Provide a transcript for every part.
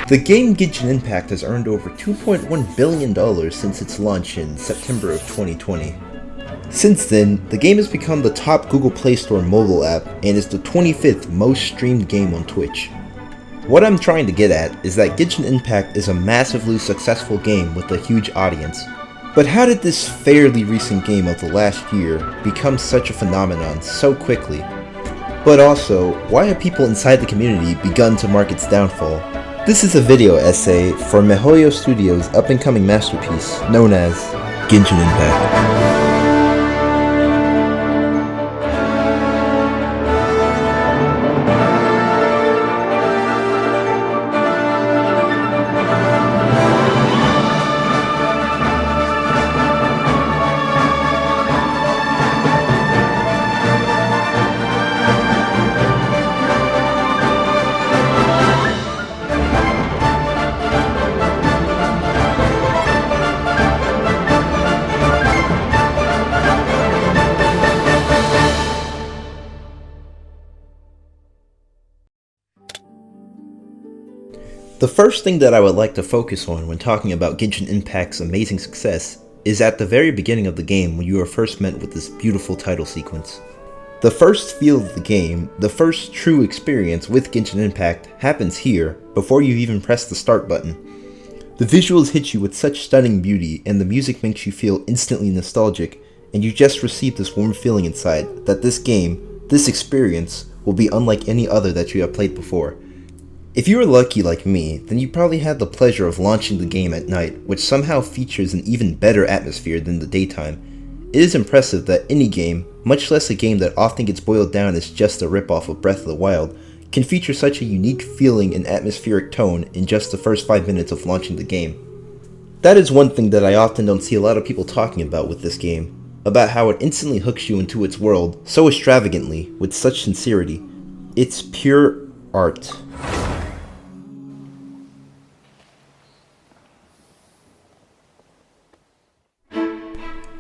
The game Genshin Impact has earned over $2.1 billion since its launch in September of 2020. Since then, the game has become the top Google Play Store mobile app and is the 25th most streamed game on Twitch. What I'm trying to get at is that Genshin Impact is a massively successful game with a huge audience. But how did this fairly recent game of the last year become such a phenomenon so quickly? But also, why have people inside the community begun to mark its downfall? This is a video essay for Mihoyo Studios' up-and-coming masterpiece known as Genshin Impact. The first thing that I would like to focus on when talking about Genshin Impact's amazing success is at the very beginning of the game when you are first met with this beautiful title sequence. The first feel of the game, the first true experience with Genshin Impact happens here before you even press the start button. The visuals hit you with such stunning beauty and the music makes you feel instantly nostalgic, and you just receive this warm feeling inside that this game, this experience, will be unlike any other that you have played before. If you were lucky like me, then you probably had the pleasure of launching the game at night, which somehow features an even better atmosphere than the daytime. It is impressive that any game, much less a game that often gets boiled down as just a ripoff of Breath of the Wild, can feature such a unique feeling and atmospheric tone in just the first 5 minutes of launching the game. That is one thing that I often don't see a lot of people talking about with this game, about how it instantly hooks you into its world so extravagantly, with such sincerity. It's pure art.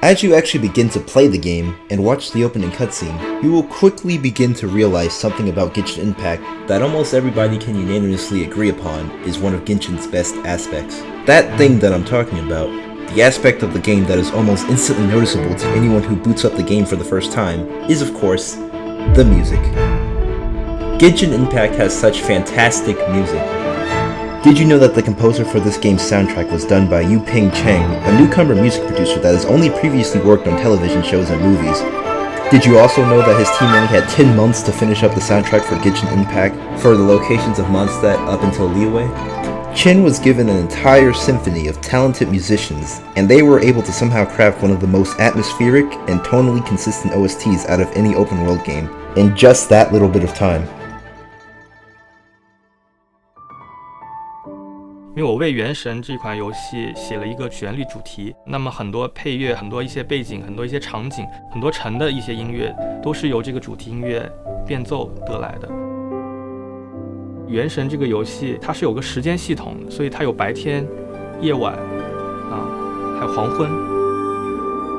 As you actually begin to play the game and watch the opening cutscene, you will quickly begin to realize something about Genshin Impact that almost everybody can unanimously agree upon is one of Genshin's best aspects. That thing that I'm talking about, the aspect of the game that is almost instantly noticeable to anyone who boots up the game for the first time, is of course, the music. Genshin Impact has such fantastic music. Did you know that the composer for this game's soundtrack was done by Yu-Ping Cheng, a newcomer music producer that has only previously worked on television shows and movies? Did you also know that his team only had 10 months to finish up the soundtrack for Genshin Impact for the locations of Mondstadt up until Liyue? Chen was given an entire symphony of talented musicians, and they were able to somehow craft one of the most atmospheric and tonally consistent OSTs out of any open world game, in just that little bit of time. 因为我为《原神》这款游戏写了一个旋律主题，那么很多配乐、很多一些背景、很多一些场景、很多沉的一些音乐，都是由这个主题音乐变奏得来的。《原神》这个游戏它是有个时间系统的，所以它有白天、夜晚还有黄昏。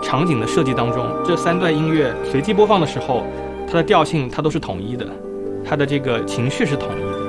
场景的设计当中，这3段音乐随机播放的时候，它的调性它都是统一的，它的这个情绪是统一的。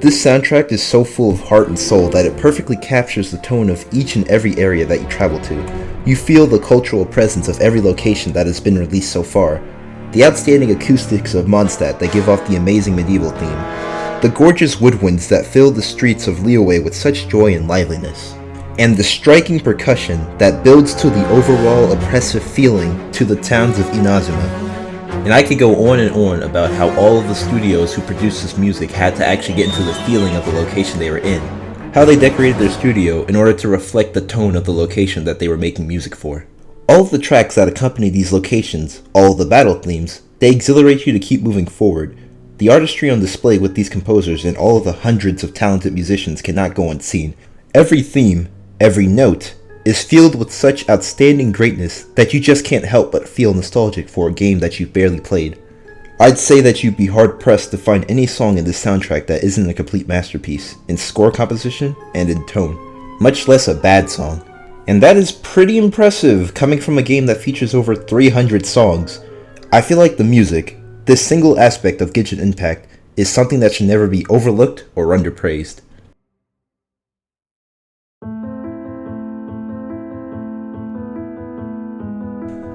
This soundtrack is so full of heart and soul that it perfectly captures the tone of each and every area that you travel to. You feel the cultural presence of every location that has been released so far, the outstanding acoustics of Mondstadt that give off the amazing medieval theme, the gorgeous woodwinds that fill the streets of Liyue with such joy and liveliness, and the striking percussion that builds to the overall oppressive feeling to the towns of Inazuma. And I could go on and on about how all of the studios who produced this music had to actually get into the feeling of the location they were in, how they decorated their studio in order to reflect the tone of the location that they were making music for. All of the tracks that accompany these locations, all of the battle themes, they exhilarate you to keep moving forward. The artistry on display with these composers and all of the hundreds of talented musicians cannot go unseen. Every theme, every note, is filled with such outstanding greatness that you just can't help but feel nostalgic for a game that you've barely played. I'd say that you'd be hard-pressed to find any song in this soundtrack that isn't a complete masterpiece, in score composition and in tone, much less a bad song. And that is pretty impressive, coming from a game that features over 300 songs. I feel like the music, this single aspect of Genshin Impact, is something that should never be overlooked or underpraised.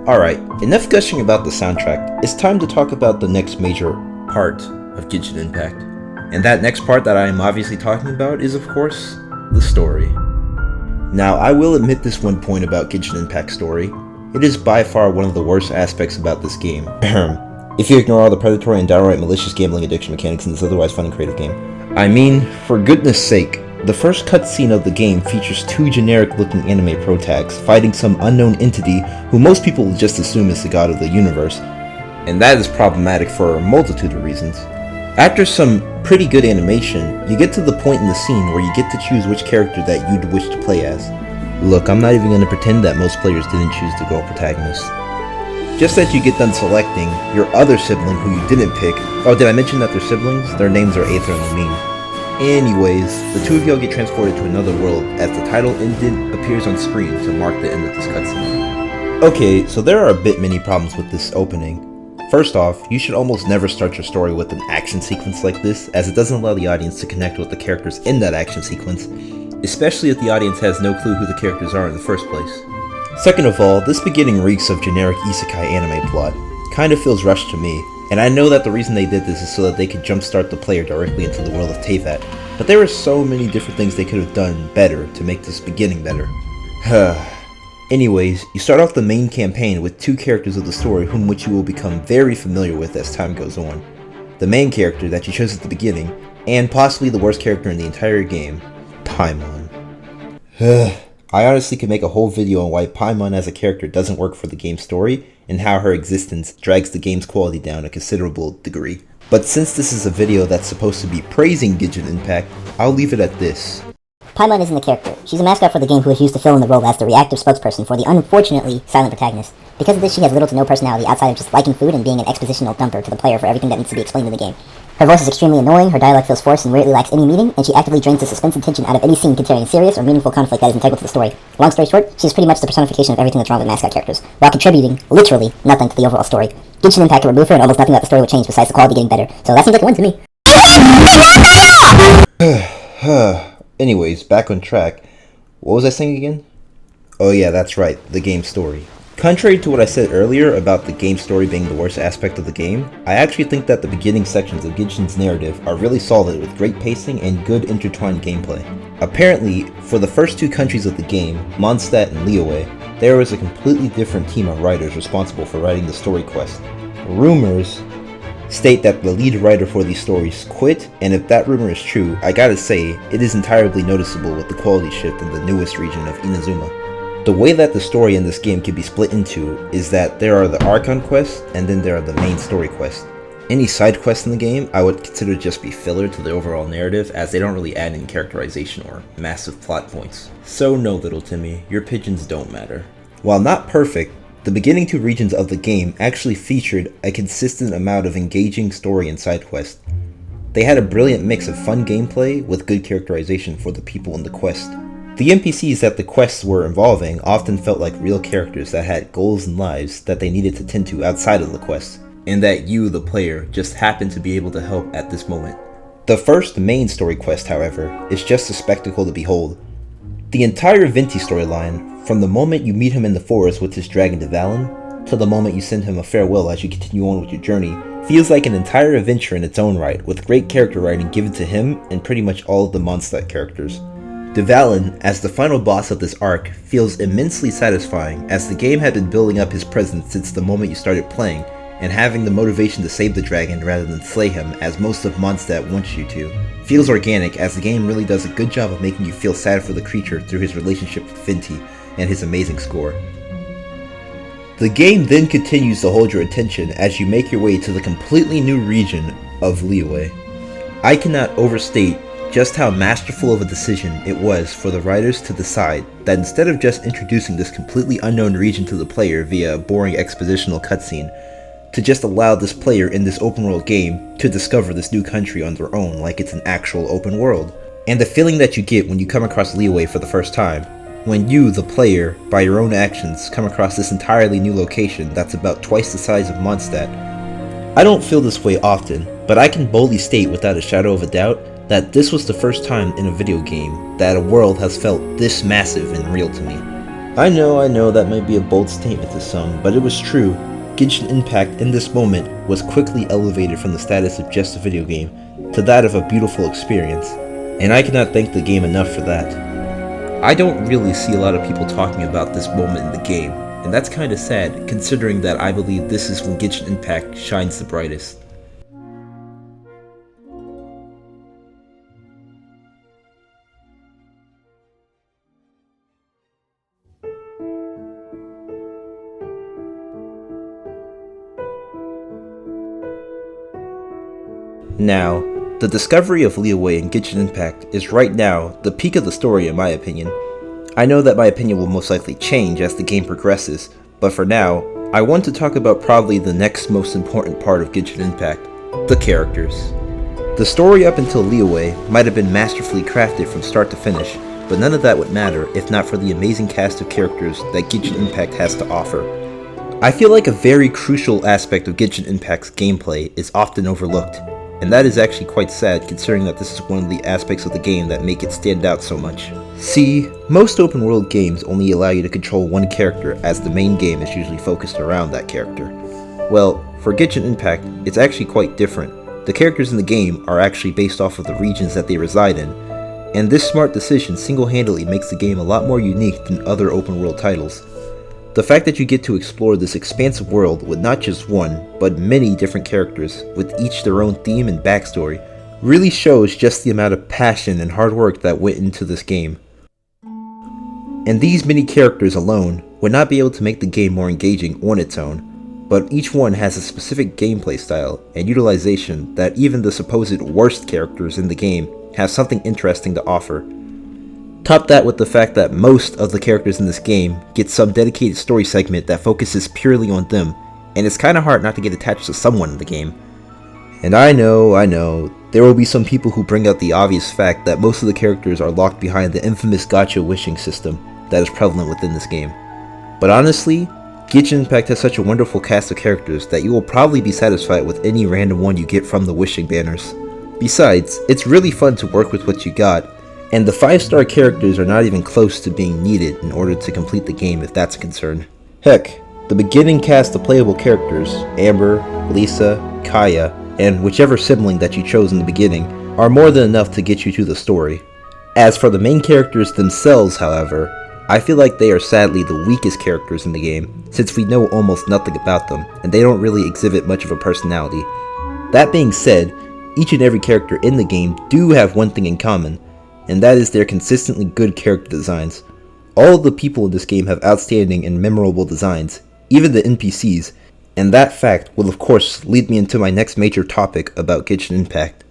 Alright, enough gushing about the soundtrack. It's time to talk about the next major part of Genshin Impact. And that next part that I am obviously talking about is, of course, the story. Now, I will admit this one point about Genshin Impact's story. It is by far one of the worst aspects about this game. If you ignore all the predatory and downright malicious gambling addiction mechanics in this otherwise fun and creative game. I mean, for goodness sake, the first cutscene of the game features two generic-looking anime protags fighting some unknown entity who most people will just assume is the god of the universe, and that is problematic for a multitude of reasons. After some pretty good animation, you get to the point in the scene where you get to choose which character that you'd wish to play as. Look, I'm not even going to pretend that most players didn't choose the girl protagonist. Just as you get done selecting, your other sibling who you didn't pick— oh, did I mention that they're siblings? Their names are Aether and Lumine. Anyways, the two of y'all get transported to another world as the title ended appears on screen to mark the end of this cutscene. Okay, so there are a bit many problems with this opening. First off, you should almost never start your story with an action sequence like this, as it doesn't allow the audience to connect with the characters in that action sequence, especially if the audience has no clue who the characters are in the first place. Second of all, this beginning reeks of generic isekai anime plot. Kinda feels rushed to me. And I know that the reason they did this is so that they could jumpstart the player directly into the world of Teyvat, but there were so many different things they could have done better to make this beginning better. Anyways, you start off the main campaign with two characters of the story whom which you will become very familiar with as time goes on. The main character that you chose at the beginning, and possibly the worst character in the entire game, Paimon. I honestly could make a whole video on why Paimon as a character doesn't work for the game's story, and how her existence drags the game's quality down a considerable degree. But since this is a video that's supposed to be praising Genshin Impact, I'll leave it at this. Paimon isn't a character. She's a mascot for the game who is used to fill in the role as the reactive spokesperson for the unfortunately silent protagonist. Because of this, she has little to no personality outside of just liking food and being an expositional dumper to the player for everything that needs to be explained in the game. Her voice is extremely annoying, her dialogue feels forced and rarely lacks any meaning, and she actively drains the suspense and tension out of any scene containing serious or meaningful conflict that is integral to the story. Long story short, she is pretty much the personification of everything that's wrong with mascot characters, while contributing, literally, nothing to the overall story. Genshin Impact could remove her and almost nothing about the story would change besides the quality getting better, so that seems like a win to me. Anyways, back on track. What was I saying again? Oh yeah, that's right, the game story. Contrary to what I said earlier about the game story being the worst aspect of the game, I actually think that the beginning sections of Genshin's narrative are really solid with great pacing and good intertwined gameplay. Apparently, for the first two countries of the game, Mondstadt and Liyue, there was a completely different team of writers responsible for writing the story quest. Rumors state that the lead writer for these stories quit, and if that rumor is true, I gotta say, it is entirely noticeable with the quality shift in the newest region of Inazuma. The way that the story in this game can be split into is that there are the Archon quests, and then there are the main story quests. Any side quests in the game I would consider just be filler to the overall narrative, as they don't really add in characterization or massive plot points. So no, little Timmy, your pigeons don't matter. While not perfect, the beginning two regions of the game actually featured a consistent amount of engaging story and side quests. They had a brilliant mix of fun gameplay with good characterization for the people in the quest. The NPCs that the quests were involving often felt like real characters that had goals and lives that they needed to tend to outside of the quest, and that you, the player, just happened to be able to help at this moment. The first main story quest, however, is just a spectacle to behold. The entire Venti storyline, from the moment you meet him in the forest with his dragon Devalin, to the moment you send him a farewell as you continue on with your journey, feels like an entire adventure in its own right, with great character writing given to him and pretty much all of the Mondstadt characters. Devalin, as the final boss of this arc, feels immensely satisfying, as the game had been building up his presence since the moment you started playing, and having the motivation to save the dragon rather than slay him, as most of Mondstadt wants you to, feels organic, as the game really does a good job of making you feel sad for the creature through his relationship with Venti and his amazing score. The game then continues to hold your attention as you make your way to the completely new region of Liyue. I cannot overstate just how masterful of a decision it was for the writers to decide that instead of just introducing this completely unknown region to the player via a boring expositional cutscene, to just allow this player in this open world game to discover this new country on their own like it's an actual open world. And the feeling that you get when you come across Liyue for the first time, when you, the player, by your own actions, come across this entirely new location that's about twice the size of Mondstadt. I don't feel this way often, but I can boldly state without a shadow of a doubt that this was the first time in a video game that a world has felt this massive and real to me. I know that might be a bold statement to some, but it was true. Genshin Impact in this moment was quickly elevated from the status of just a video game to that of a beautiful experience, and I cannot thank the game enough for that. I don't really see a lot of people talking about this moment in the game, and that's kinda sad considering that I believe this is when Genshin Impact shines the brightest. Now, the discovery of Liyue in Genshin Impact is right now the peak of the story in my opinion. I know that my opinion will most likely change as the game progresses, but for now, I want to talk about probably the next most important part of Genshin Impact, the characters. The story up until Liyue might have been masterfully crafted from start to finish, but none of that would matter if not for the amazing cast of characters that Genshin Impact has to offer. I feel like a very crucial aspect of Genshin Impact's gameplay is often overlooked, and that is actually quite sad considering that this is one of the aspects of the game that make it stand out so much. See, most open world games only allow you to control one character as the main game is usually focused around that character. Well, for Genshin Impact, it's actually quite different. The characters in the game are actually based off of the regions that they reside in, and this smart decision single-handedly makes the game a lot more unique than other open world titles. The fact that you get to explore this expansive world with not just one, but many different characters, with each their own theme and backstory, really shows just the amount of passion and hard work that went into this game. And these many characters alone would not be able to make the game more engaging on its own, but each one has a specific gameplay style and utilization that even the supposed worst characters in the game have something interesting to offer. Top that with the fact that most of the characters in this game get some dedicated story segment that focuses purely on them, and it's kinda hard not to get attached to someone in the game. And I know, there will be some people who bring out the obvious fact that most of the characters are locked behind the infamous gacha wishing system that is prevalent within this game. But honestly, Genshin Impact has such a wonderful cast of characters that you will probably be satisfied with any random one you get from the wishing banners. Besides, it's really fun to work with what you got, and the 5-star characters are not even close to being needed in order to complete the game if that's a concern. Heck, the beginning cast of playable characters, Amber, Lisa, Kaya, and whichever sibling that you chose in the beginning, are more than enough to get you to the story. As for the main characters themselves, however, I feel like they are sadly the weakest characters in the game, since we know almost nothing about them, and they don't really exhibit much of a personality. That being said, each and every character in the game do have one thing in common, and that is their consistently good character designs. All of the people in this game have outstanding and memorable designs, even the NPCs, and that fact will of course lead me into my next major topic about Genshin Impact,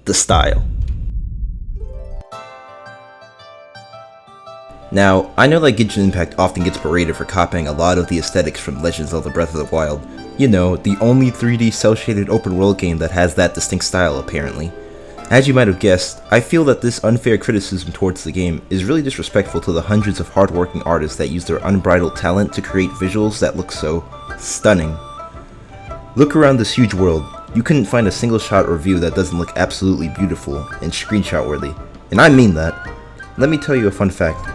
the style. Now, I know that Genshin Impact often gets berated for copying a lot of the aesthetics from Legend of Zelda Breath of the Wild. You know, the only 3D cel-shaded open world game that has that distinct style apparently. As you might have guessed, I feel that this unfair criticism towards the game is really disrespectful to the hundreds of hardworking artists that use their unbridled talent to create visuals that look so stunning. Look around this huge world, you couldn't find a single shot or view that doesn't look absolutely beautiful and screenshot worthy, and I mean that. Let me tell you a fun fact.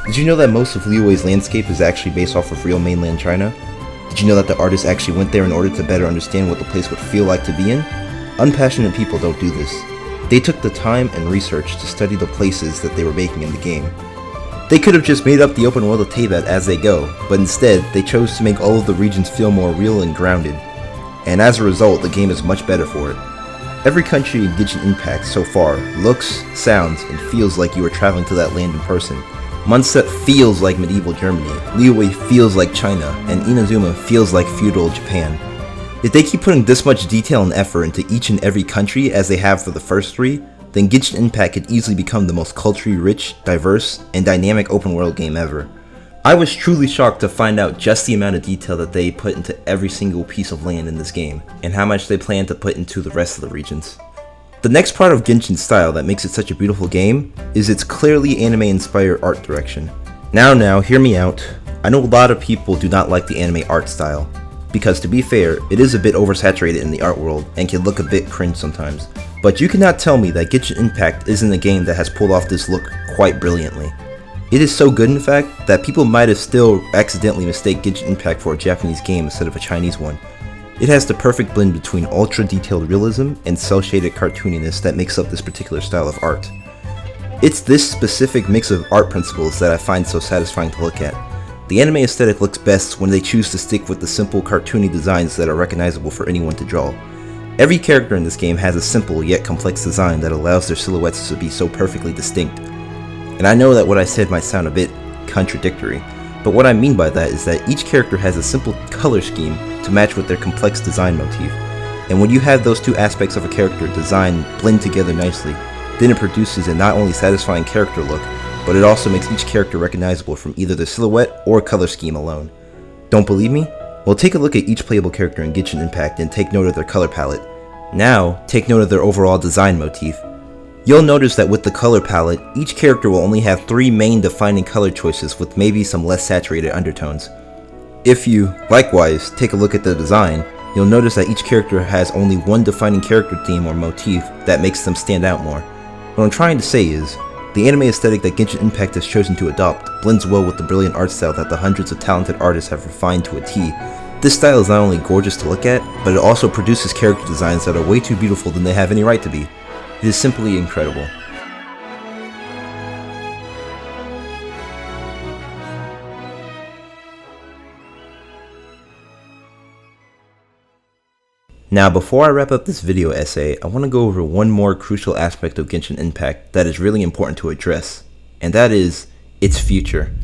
Did you know that most of Liyue's landscape is actually based off of real mainland China? Did you know that the artist actually went there in order to better understand what the place would feel like to be in? Unpassionate people don't do this. They took the time and research to study the places that they were making in the game. They could have just made up the open world of Teyvat as they go, but instead, they chose to make all of the regions feel more real and grounded. And as a result, the game is much better for it. Every country in Genshin Impact so far looks, sounds, and feels like you are traveling to that land in person. Mondstadt feels like medieval Germany, Liyue feels like China, and Inazuma feels like feudal Japan. If they keep putting this much detail and effort into each and every country as they have for the first 3, then Genshin Impact could easily become the most culturally rich, diverse, and dynamic open world game ever. I was truly shocked to find out just the amount of detail that they put into every single piece of land in this game, and how much they plan to put into the rest of the regions. The next part of Genshin's style that makes it such a beautiful game is its clearly anime-inspired art direction. Now, hear me out. I know a lot of people do not like the anime art style, because to be fair, it is a bit oversaturated in the art world and can look a bit cringe sometimes. But you cannot tell me that Genshin Impact isn't a game that has pulled off this look quite brilliantly. It is so good in fact, that people might have still accidentally mistake Genshin Impact for a Japanese game instead of a Chinese one. It has the perfect blend between ultra detailed realism and cel-shaded cartooniness that makes up this particular style of art. It's this specific mix of art principles that I find so satisfying to look at. The anime aesthetic looks best when they choose to stick with the simple cartoony designs that are recognizable for anyone to draw. Every character in this game has a simple yet complex design that allows their silhouettes to be so perfectly distinct. And I know that what I said might sound a bit contradictory, but what I mean by that is that each character has a simple color scheme to match with their complex design motif. And when you have those two aspects of a character design blend together nicely, then it produces a not only satisfying character look, but it also makes each character recognizable from either the silhouette or color scheme alone. Don't believe me? Well, take a look at each playable character in Genshin Impact and take note of their color palette. Now, take note of their overall design motif. You'll notice that with the color palette, each character will only have 3 main defining color choices with maybe some less saturated undertones. If you, likewise, take a look at the design, you'll notice that each character has only one defining character theme or motif that makes them stand out more. What I'm trying to say is, the anime aesthetic that Genshin Impact has chosen to adopt blends well with the brilliant art style that the hundreds of talented artists have refined to a T. This style is not only gorgeous to look at, but it also produces character designs that are way too beautiful than they have any right to be. It is simply incredible. Now, before I wrap up this video essay, I want to go over one more crucial aspect of Genshin Impact that is really important to address, and that is its future.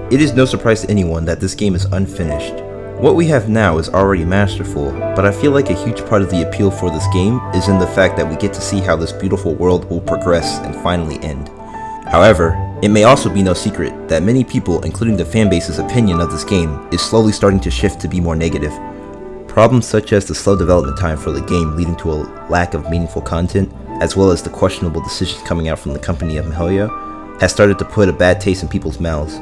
It is no surprise to anyone that this game is unfinished. What we have now is already masterful, but I feel like a huge part of the appeal for this game is in the fact that we get to see how this beautiful world will progress and finally end. However, it may also be no secret that many people, including the fanbase's opinion of this game, is slowly starting to shift to be more negative. Problems such as the slow development time for the game leading to a lack of meaningful content, as well as the questionable decisions coming out from the company of Mihoyo, has started to put a bad taste in people's mouths.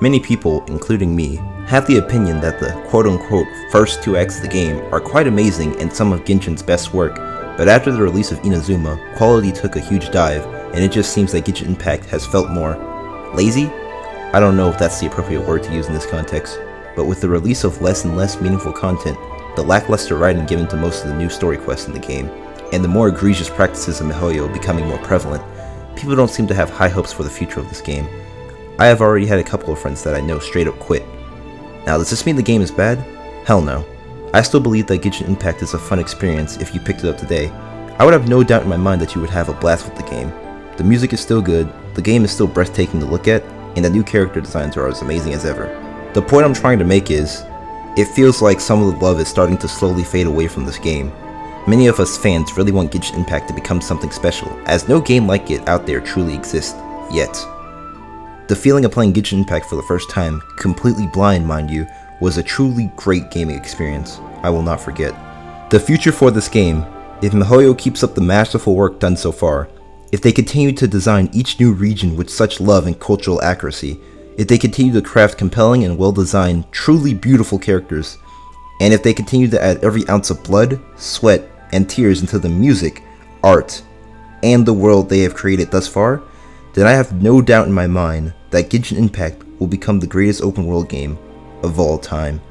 Many people, including me, have the opinion that the quote-unquote first 2 acts of the game are quite amazing and some of Genshin's best work, but after the release of Inazuma, quality took a huge dive, and it just seems like Genshin Impact has felt more lazy? I don't know if that's the appropriate word to use in this context, but with the release of less and less meaningful content, the lackluster writing given to most of the new story quests in the game, and the more egregious practices of Mihoyo becoming more prevalent, people don't seem to have high hopes for the future of this game. I have already had a couple of friends that I know straight up quit. Now, does this mean the game is bad? Hell no. I still believe that Genshin Impact is a fun experience if you picked it up today. I would have no doubt in my mind that you would have a blast with the game. The music is still good, the game is still breathtaking to look at, and the new character designs are as amazing as ever. The point I'm trying to make is, it feels like some of the love is starting to slowly fade away from this game. Many of us fans really want Genshin Impact to become something special, as no game like it out there truly exists, yet. The feeling of playing Genshin Impact for the first time, completely blind mind you, was a truly great gaming experience I will not forget. The future for this game, if Muhoyo keeps up the masterful work done so far, if they continue to design each new region with such love and cultural accuracy, if they continue to craft compelling and well-designed, truly beautiful characters, and if they continue to add every ounce of blood, sweat, and tears into the music, art, and the world they have created thus far, then I have no doubt in my mind that Genshin Impact will become the greatest open world game of all time.